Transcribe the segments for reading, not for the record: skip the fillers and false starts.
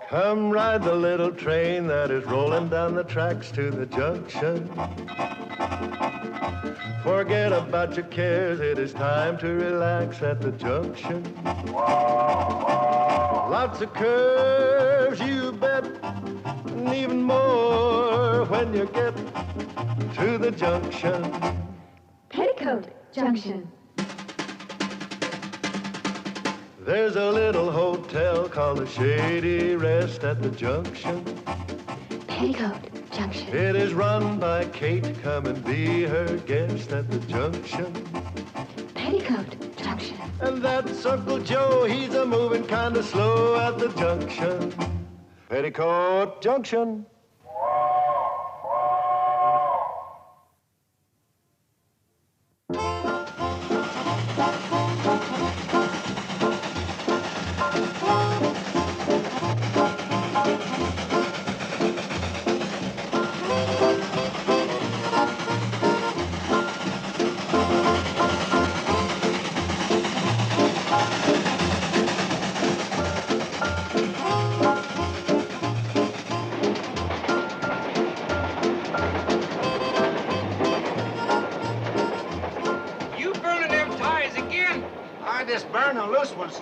Come ride the little train that is rolling down the tracks to the junction. Forget about your cares, it is time to relax at the junction. Lots of curves, you bet, and even more when you get to the junction. Petticoat Junction. There's a little hotel called the Shady Rest at the junction. Petticoat Junction. It is run by Kate. Come and be her guest at the junction. Petticoat Junction. And that's Uncle Joe. He's a moving kind of slow at the junction. Petticoat Junction.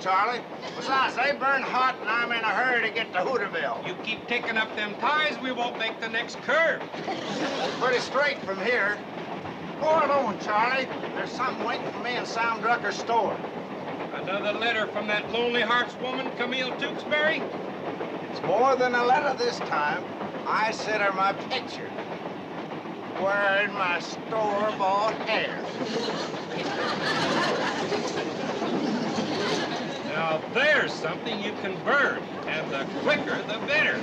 Charlie. Besides, they burn hot, and I'm in a hurry to get to Hooterville. You keep taking up them ties, we won't make the next curve. Pretty straight from here. Go alone, Charlie. There's something waiting for me in Sam Drucker's store. Another letter from that Lonely Hearts woman, Camille Tewksbury? It's more than a letter this time. I sent her my picture. Wearing my store-bought hair. Now, there's something you can burn, and the quicker, the better.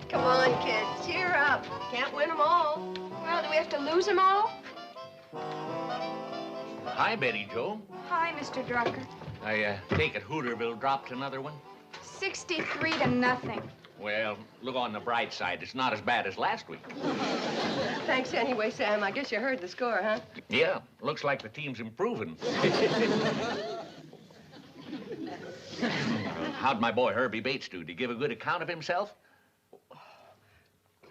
Come on, kids, cheer up. Can't win them all. Well, do we have to lose them all? Hi, Betty Jo. Hi, Mr. Drucker. I take it Hooterville dropped another one? 63-0. Well, look on the bright side. It's not as bad as last week. Thanks anyway, Sam. I guess you heard the score, huh? Yeah, looks like the team's improving. How'd my boy Herbie Bates do? Did he give a good account of himself?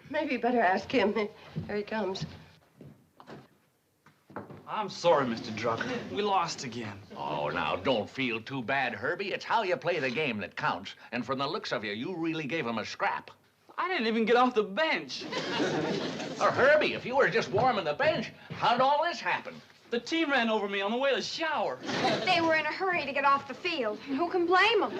Maybe you better ask him. Here he comes. I'm sorry, Mr. Drucker. We lost again. Oh, now, don't feel too bad, Herbie. It's how you play the game that counts. And from the looks of you, you really gave him a scrap. I didn't even get off the bench. Or, Herbie, if you were just warming the bench, how'd all this happen? The team ran over me on the way to the shower. They were in a hurry to get off the field. Who can blame them?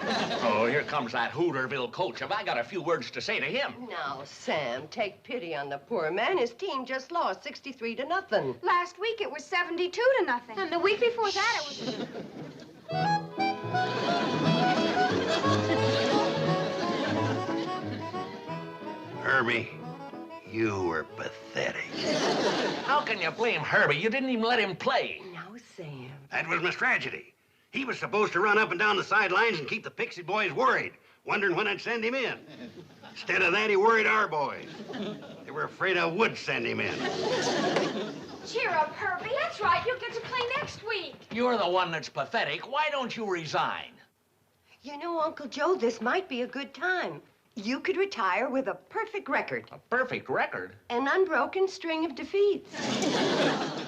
Oh, here comes that Hooterville coach. Have I got a few words to say to him? Now, Sam, take pity on the poor man. His team just lost 63-0. Last week it was 72-0. And the week before that it was... Herbie, you were pathetic. How can you blame Herbie? You didn't even let him play. No, Sam. That was my strategy. He was supposed to run up and down the sidelines and keep the Pixie boys worried, wondering when I'd send him in. Instead of that, he worried our boys. They were afraid I would send him in. Cheer up, Herbie. That's right. You'll get to play next week. You're the one that's pathetic. Why don't you resign? You know, Uncle Joe, this might be a good time. You could retire with a perfect record. A perfect record? An unbroken string of defeats.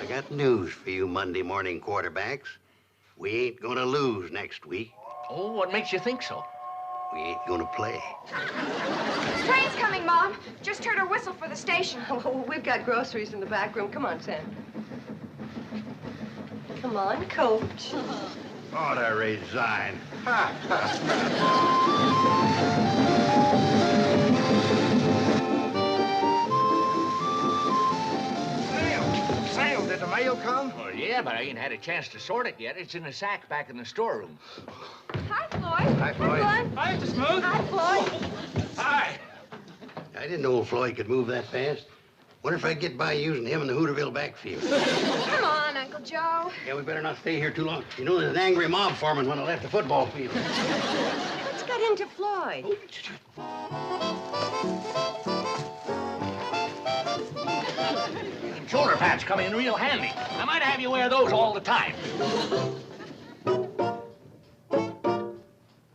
I got news for you Monday morning quarterbacks. We ain't gonna lose next week. Oh, what makes you think so? We ain't gonna play. Train's coming, Mom. Just heard her whistle for the station. Oh, we've got groceries in the back room. Come on, Sam. Come on, Coach. Ought to resign. Sam, did the mail come? Well, yeah, but I ain't had a chance to sort it yet. It's in a sack back in the storeroom. Hi, Floyd. Hi, Floyd. Hi, Mr. Smooth. Hi, Floyd. Hi. I didn't know Floyd could move that fast. Wonder if I could get by using him in the Hooterville backfield. Come on, Uncle Joe. Yeah, we better not stay here too long. You know, there's an angry mob foreman when I left the football field. Let's get into Floyd. Shoulder pads come in real handy. I might have you wear those all the time.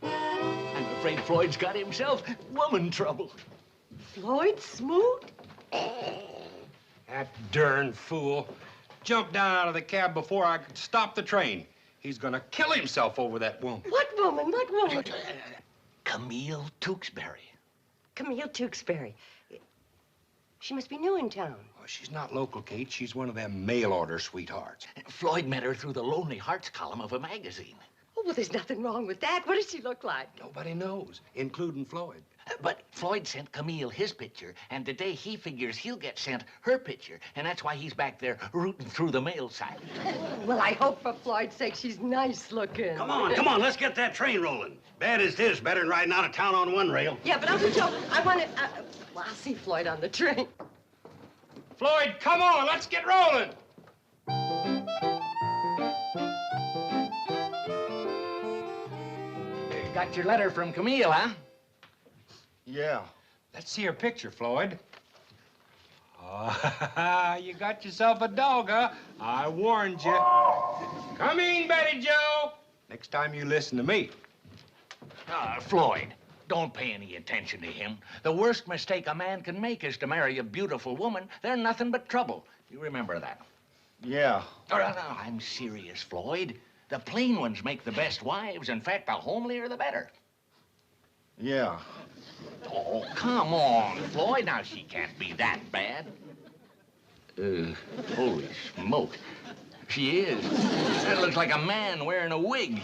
I'm afraid Floyd's got himself woman trouble. Floyd Smoot? That darn fool jumped down out of the cab before I could stop the train. He's gonna kill himself over that woman. What woman? What woman? Camille Tewksbury. Camille Tewksbury. She must be new in town. Oh, she's not local, Kate. She's one of them mail-order sweethearts. Floyd met her through the Lonely Hearts column of a magazine. Oh, well, there's nothing wrong with that. What does she look like? Nobody knows, including Floyd. But Floyd sent Camille his picture, and today he figures he'll get sent her picture, and that's why he's back there rooting through the mail sack. Well, I hope for Floyd's sake she's nice looking. Come on, let's get that train rolling. Bad as this, better than riding out of town on one rail. Yeah, but Uncle Joe, I want to... well, I'll see Floyd on the train. Floyd, come on, let's get rolling. Got your letter from Camille, huh? Yeah. Let's see her picture, Floyd. Oh, you got yourself a dog, huh? I warned you. Come in, Betty Joe. Next time you listen to me. Floyd, don't pay any attention to him. The worst mistake a man can make is to marry a beautiful woman. They're nothing but trouble. You remember that? Yeah. Oh, no, I'm serious, Floyd. The plain ones make the best wives. In fact, the homelier, the better. Yeah. Oh, come on, Floyd. Now, she can't be that bad. Holy smoke. She is. That looks like a man wearing a wig.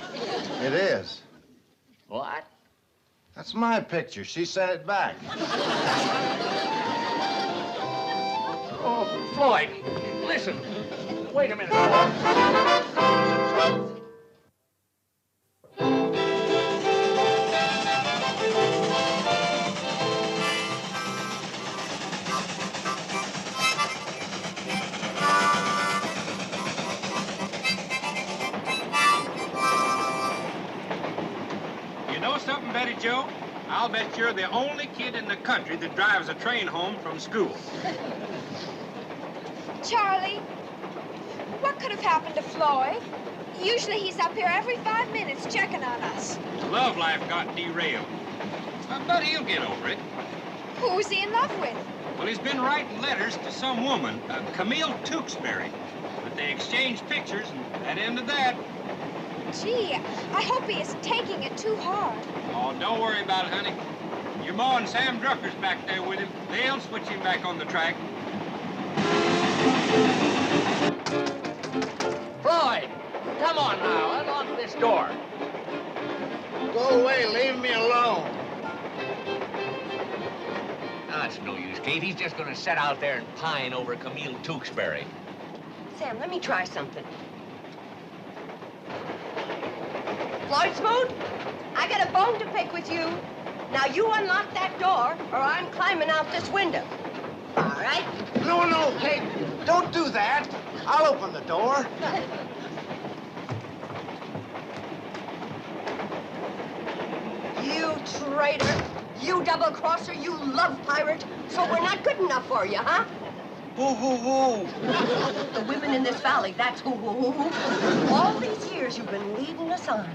It is. What? That's my picture. She sent it back. Oh, Floyd, listen. Wait a minute. Something, Betty Joe? I'll bet you're the only kid in the country that drives a train home from school. Charlie, what could have happened to Floyd? Usually he's up here every 5 minutes checking on us. His love life got derailed. But he'll get over it. Who's he in love with? Well, he's been writing letters to some woman, Camille Tewksbury. But they exchanged pictures, and that ended that. Gee, I hope he isn't taking it too hard. Oh, don't worry about it, honey. Your ma and Sam Drucker's back there with him. They'll switch him back on the track. Floyd, come on now. Unlock this door. Go away. Leave me alone. No, it's no use, Kate. He's just going to sit out there and pine over Camille Tewksbury. Sam, let me try something. Floyd Smoot, I got a bone to pick with you. Now, you unlock that door, or I'm climbing out this window. All right? No, Kate. Don't do that. I'll open the door. You traitor. You double-crosser. You love pirate. So we're not good enough for you, huh? Who? The women in this valley, that's who. All these years you've been leading us on,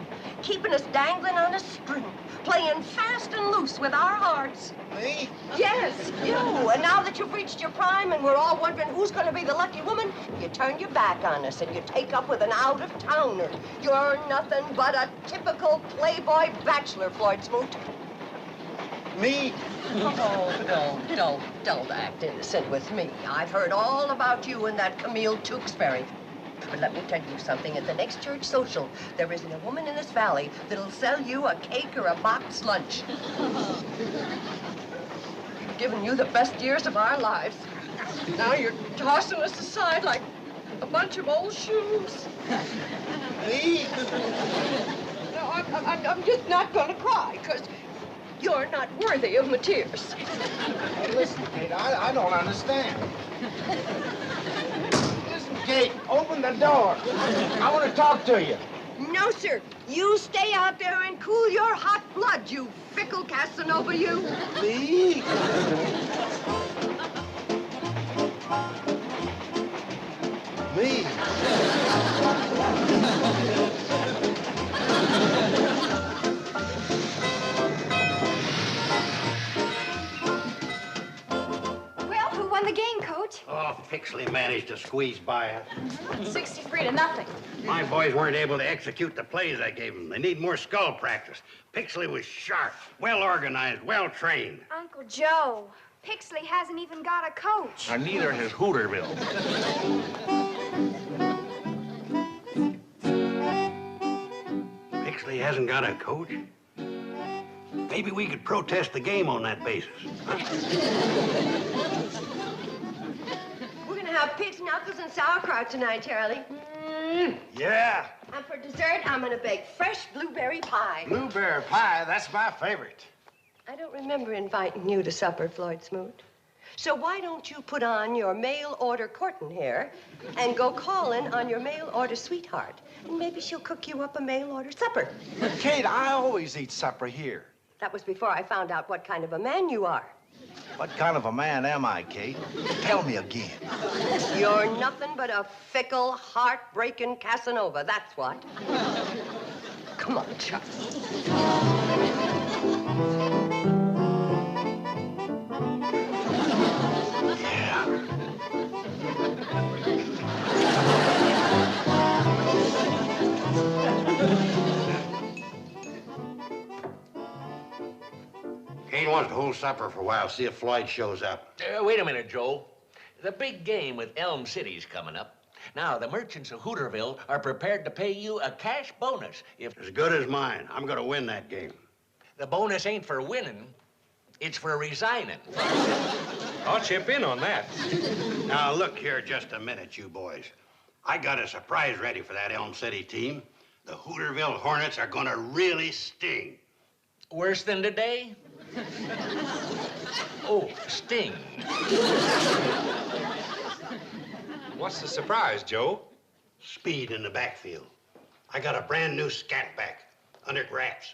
keeping us dangling on a string, playing fast and loose with our hearts. Me? Yes, you. And now that you've reached your prime and we're all wondering who's going to be the lucky woman, you turn your back on us and you take up with an out-of-towner. You're nothing but a typical playboy bachelor, Floyd Smoot. Me? Oh, don't act innocent with me. I've heard all about you and that Camille Tewksbury. But let me tell you something. At the next church social, there isn't a woman in this valley that'll sell you a cake or a box lunch. We've given you the best years of our lives. Now you're tossing us aside like a bunch of old shoes. Me? No, I'm just not going to cry, because you're not worthy of my tears. Hey, listen, Kate, I don't understand. Listen, Kate, open the door. I want to talk to you. No, sir. You stay out there and cool your hot blood, you fickle Casanova, you. Me? Me? Well, who won the game, Coach? Oh, Pixley managed to squeeze by us. 63-0. My boys weren't able to execute the plays I gave them. They need more skull practice. Pixley was sharp, well-organized, well-trained. Uncle Joe, Pixley hasn't even got a coach. And neither has Hooterville. Pixley hasn't got a coach? Maybe we could protest the game on that basis. Huh? We're gonna have pig's knuckles and sauerkraut tonight, Charlie. Yeah. And for dessert, I'm gonna bake fresh blueberry pie. Blueberry pie, that's my favorite. I don't remember inviting you to supper, Floyd Smoot. So why don't you put on your mail-order courting hair and go calling on your mail-order sweetheart? And maybe she'll cook you up a mail-order supper. Kate, I always eat supper here. That was before I found out what kind of a man you are. What kind of a man am I, Kate? Tell me again. You're nothing but a fickle, heartbreaking Casanova, that's what. Come on, Chuck. Kate wants to hold supper for a while, see if Floyd shows up. Wait a minute, Joe. The big game with Elm City's coming up. Now, the merchants of Hooterville are prepared to pay you a cash bonus if... As good as mine. I'm going to win that game. The bonus ain't for winning, it's for resigning. I'll chip in on that. Now, look here just a minute, you boys. I got a surprise ready for that Elm City team. The Hooterville Hornets are going to really sting. Worse than today? Oh, sting. What's the surprise, Joe? Speed in the backfield. I got a brand new scat back, under wraps.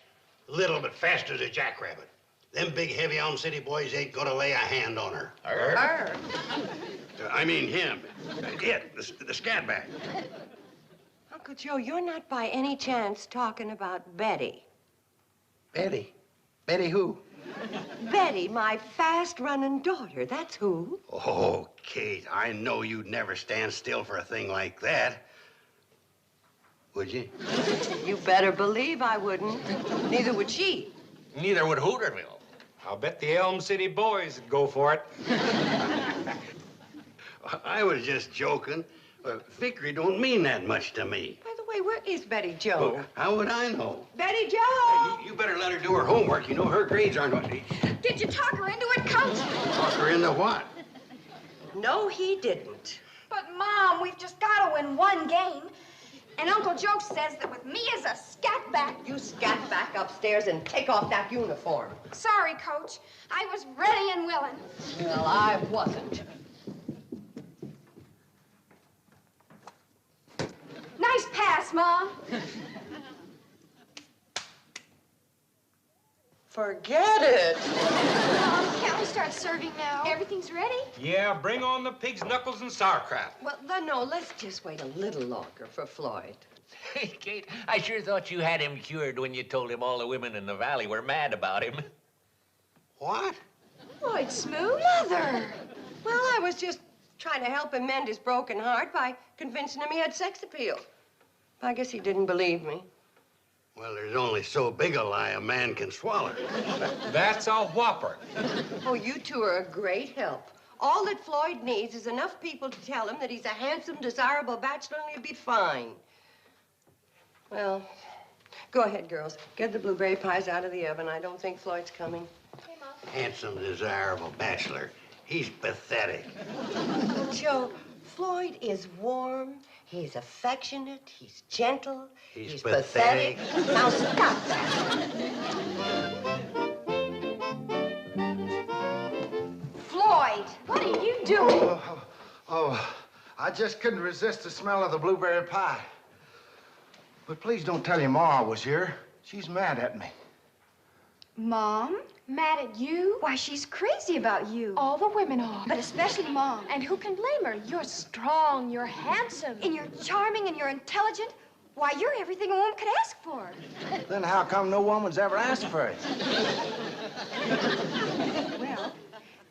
Little but fast as a jackrabbit. Them big, heavy Elm City boys ain't gonna lay a hand on her. Arr. I mean him. The scat back. Uncle Joe, you're not by any chance talking about Betty. Betty? Betty who? Betty, my fast-running daughter, that's who. Oh, Kate, I know you'd never stand still for a thing like that. Would you? You better believe I wouldn't. Neither would she. Neither would Hooterville. I'll bet the Elm City boys would go for it. I was just joking. Vickery don't mean that much to me. By the way, where is Betty Joe? Well, how would I know? Betty Joe! You better let her do her homework. You know her grades aren't what... Did you talk her into it, Coach? Talk her into what? No, he didn't. But, Mom, we've just got to win one game. And Uncle Joe says that with me as a scat back... You scat back upstairs and take off that uniform. Sorry, Coach. I was ready and willing. Well, I wasn't. Nice pass, Mom. Forget it. Mom, can't we start serving now? Everything's ready? Yeah, bring on the pig's knuckles and sauerkraut. Well, no, let's just wait a little longer for Floyd. Hey, Kate, I sure thought you had him cured when you told him all the women in the valley were mad about him. What? Floyd Smoot? Mother. Well, I was just trying to help him mend his broken heart by convincing him he had sex appeal. I guess he didn't believe me. Well, there's only so big a lie a man can swallow. That's a whopper. Oh, you two are a great help. All that Floyd needs is enough people to tell him that he's a handsome, desirable bachelor and he'll be fine. Well, go ahead, girls. Get the blueberry pies out of the oven. I don't think Floyd's coming. Hey, Mom. Handsome, desirable bachelor. He's pathetic. Joe, Floyd is warm, he's affectionate, he's gentle, He's pathetic. pathetic. Now stop that. Floyd, what are you doing? Oh, I just couldn't resist the smell of the blueberry pie. But please don't tell your Ma I was here. She's mad at me. Mom? Mad at you? Why, she's crazy about you. All the women are. But especially Mom. And who can blame her? You're strong, you're handsome. And you're charming and you're intelligent. Why, you're everything a woman could ask for. Then how come no woman's ever asked for it? Well,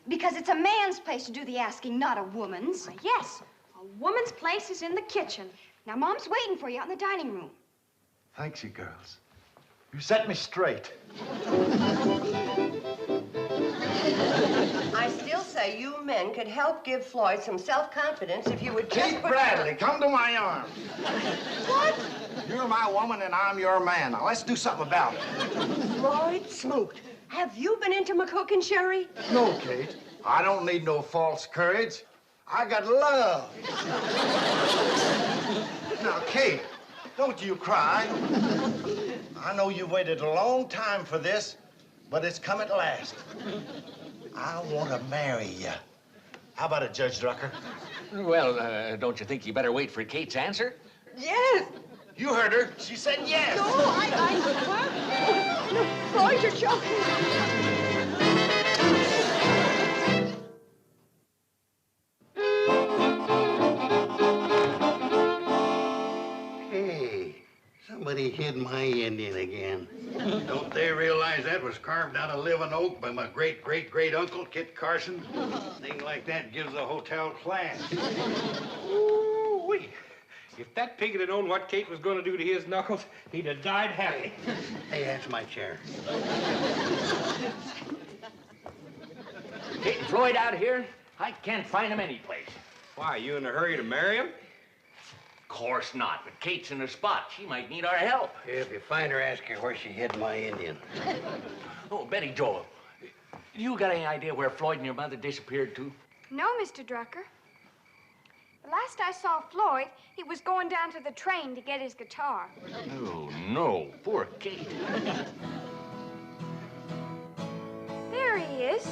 because it's a man's place to do the asking, not a woman's. Yes, a woman's place is in the kitchen. Now, Mom's waiting for you out in the dining room. Thanks, you girls. You set me straight. I still say you men could help give Floyd some self-confidence if you would just Kate Bradley, come to my arms. What? You're my woman and I'm your man. Now, let's do something about it. Floyd Smoot, have you been into McCook and Sherry? No, Kate. I don't need no false courage. I got love. Now, Kate, don't you cry. I know you've waited a long time for this, but it's come at last. I want to marry you. How about it, Judge Drucker? Well, don't you think you better wait for Kate's answer? Yes. You heard her. She said yes. No, no, Floyd, you're joking. Somebody hid my Indian again. Don't they realize that was carved out of living oak by my great-great-great-uncle, Kit Carson? Thing like that gives the hotel class. Ooh-wee. If that pig had known what Kate was going to do to his knuckles, he'd have died happy. Hey, that's my chair. Kate and Floyd out here? I can't find them anyplace. Why, you in a hurry to marry him? Of course not, but Kate's in a spot. She might need our help. If you find her, ask her where she hid my Indian. Oh, Betty Joel, you got any idea where Floyd and your mother disappeared to? No, Mr. Drucker. The last I saw Floyd, he was going down to the train to get his guitar. Oh, no. Poor Kate. There he is.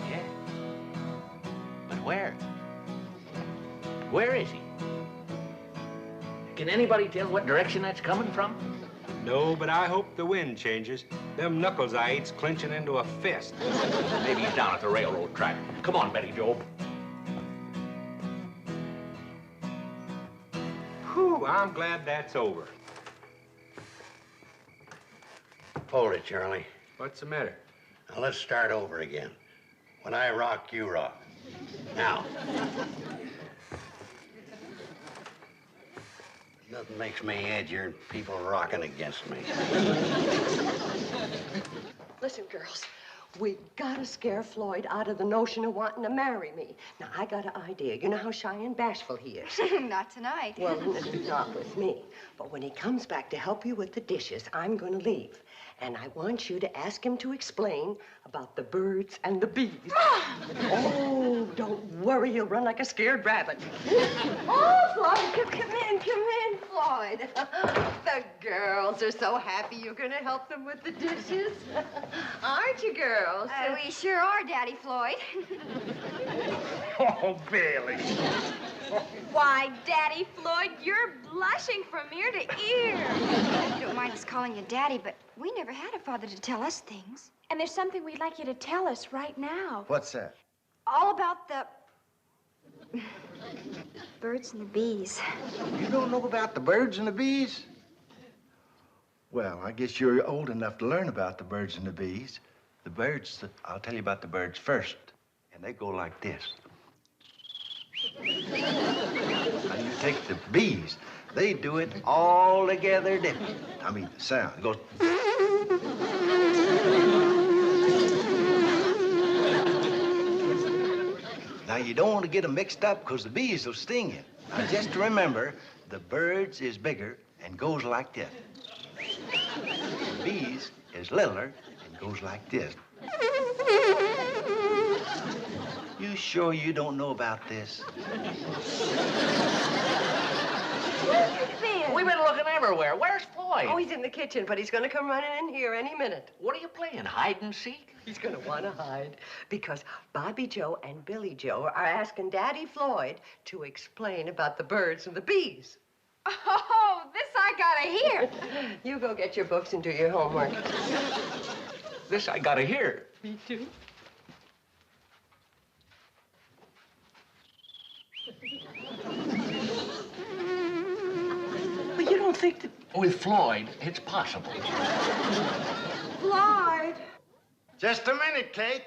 Yeah. But where? Where is he? Can anybody tell what direction that's coming from? No, but I hope the wind changes. Them knuckles I eat's clenching into a fist. Maybe he's down at the railroad track. Come on, Betty Joe. Whew, I'm glad that's over. Hold it, Charlie. What's the matter? Now, let's start over again. When I rock, you rock. Now. Nothing makes me edgier than people rocking against me. Listen, girls, we gotta scare Floyd out of the notion of wanting to marry me. Now, I got an idea. You know how shy and bashful he is. Not tonight. Well, not with me. But when he comes back to help you with the dishes, I'm gonna leave. And I want you to ask him to explain about the birds and the bees. Oh, don't worry. He'll run like a scared rabbit. Oh, Floyd, come in, Floyd. The girls are so happy you're gonna help them with the dishes. Aren't you, girls? We sure are, Daddy Floyd. Oh, Bailey. Why, Daddy Floyd, you're blushing from ear to ear. You don't mind us calling you Daddy, but we never had a father to tell us things. And there's something we'd like you to tell us right now. What's that? All about the birds and the bees. You don't know about the birds and the bees? Well, I guess you're old enough to learn about the birds and the bees. The birds, I'll tell you about the birds first. And they go like this. Now, you take the bees. They do it all together different. I mean, the sound. It goes... Now, you don't want to get them mixed up because the bees will sting you. Now, just remember, the birds is bigger and goes like this. The bees is littler and goes like this. You sure you don't know about this? Where have you been? We've been looking everywhere. Where's Floyd? Oh, he's in the kitchen, but he's gonna come running in here any minute. What are you playing, hide and seek? He's gonna wanna hide because Bobby Joe and Billy Joe are asking Daddy Floyd to explain about the birds and the bees. Oh, this I gotta hear. You go get your books and do your homework. This I gotta hear. Me too. But you don't think that... With Floyd, it's possible. Floyd. Just a minute, Kate.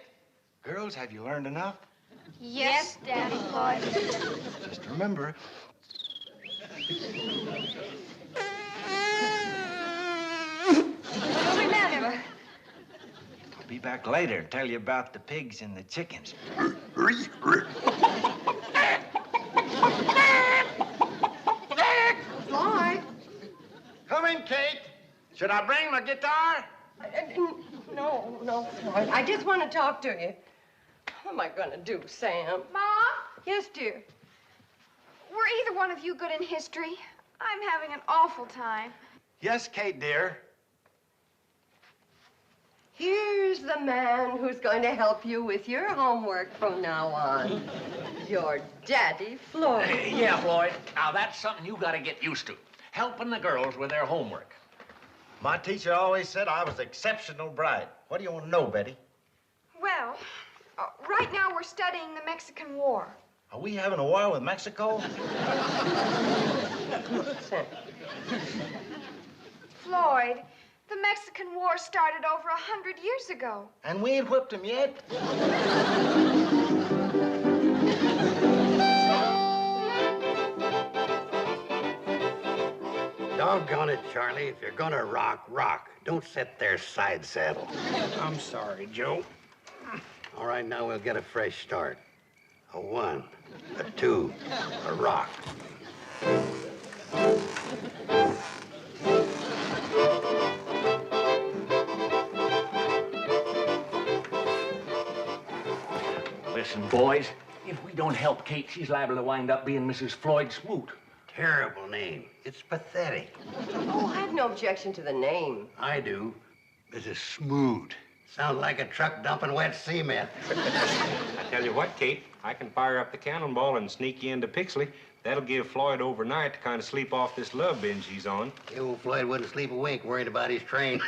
Girls, have you learned enough? Yes, Daddy Floyd. Just remember, Remember. I'll be back later and tell you about the pigs and the chickens. Floyd. Come in, Kate. Should I bring my guitar? No, Floyd. I just want to talk to you. What am I gonna do, Sam? Mom? Yes, dear. Were either one of you good in history? I'm having an awful time. Yes, Kate, dear. Here's the man who's going to help you with your homework from now on. Your Daddy Floyd. Yeah, Floyd. Now, that's something you gotta get used to. Helping the girls with their homework. My teacher always said I was exceptional bright. What do you want to know, Betty? Well, right now we're studying the Mexican War. Are we having a war with Mexico? Sam. Floyd, the Mexican War started over 100 years ago. And we ain't whipped him yet? Doggone it, Charlie. If you're gonna rock, rock. Don't sit there side saddle. I'm sorry, Joe. All right, now we'll get a fresh start. A 1, a 2, a rock. Listen, boys, if we don't help Kate, she's liable to wind up being Mrs. Floyd Smoot. Terrible name. It's pathetic. Oh, I have no objection to the name. I do. Mrs. Smoot. Sounds like a truck dumping wet cement. I tell you what, Kate, I can fire up the cannonball and sneak you into Pixley. That'll give Floyd overnight to kind of sleep off this love binge he's on. The old Floyd wouldn't sleep a wink worried about his train.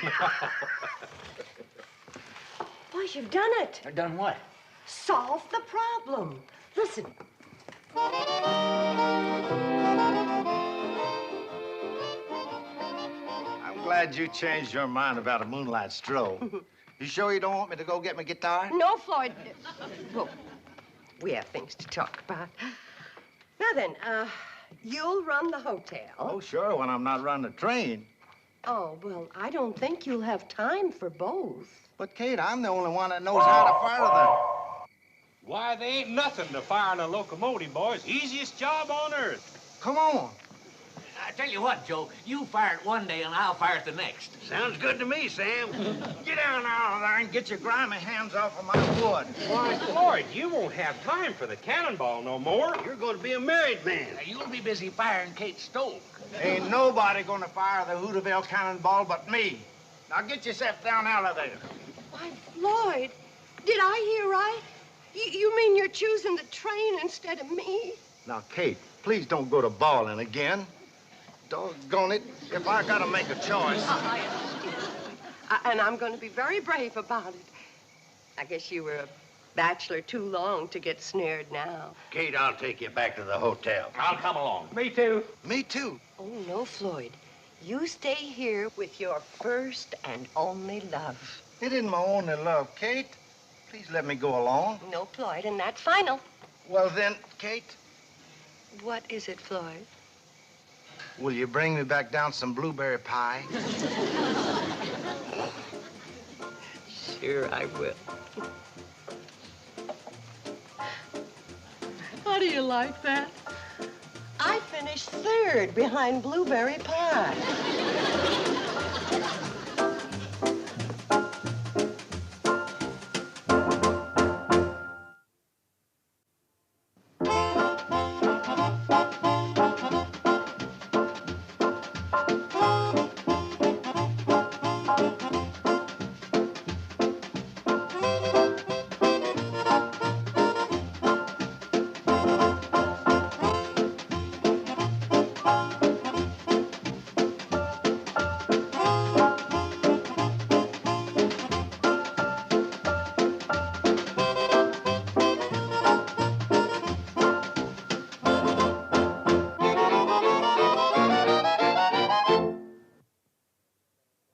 Boy, you've done it. I've done what? Solve the problem. Listen. I'm glad you changed your mind about a moonlight stroll. You sure you don't want me to go get my guitar? No, Floyd. Look, we have things to talk about. Now then, you'll run the hotel. Oh, sure, when I'm not running the train. Oh, well, I don't think you'll have time for both. But, Kate, I'm the only one that knows how to fire the... Why, they ain't nothing to firing a locomotive, boys. Easiest job on earth. Come on. I tell you what, Joe, you fire it one day and I'll fire it the next. Sounds good to me, Sam. Get down out of there and get your grimy hands off of my wood. Why, Floyd, you won't have time for the cannonball no more. You're going to be a married man. Now, you'll be busy firing Kate's stove. Ain't nobody gonna fire the Hooterville cannonball but me. Now get yourself down out of there. Why, Floyd, did I hear right? You mean you're choosing the train instead of me? Now, Kate, please don't go to bawling again. Doggone it, if I gotta make a choice. I understand. And I'm going to be very brave about it. I guess you were a bachelor too long to get snared now. Kate, I'll take you back to the hotel. I'll come along. Me too. Me too. Oh, no, Floyd. You stay here with your first and only love. It isn't my only love, Kate. Please let me go along. No, Floyd, and that's final. Well then, Kate, What is it, Floyd? will you bring me back down some blueberry pie? Sure, I will. How do you like that? I finished third behind blueberry pie.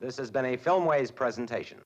This has been a Filmways presentation.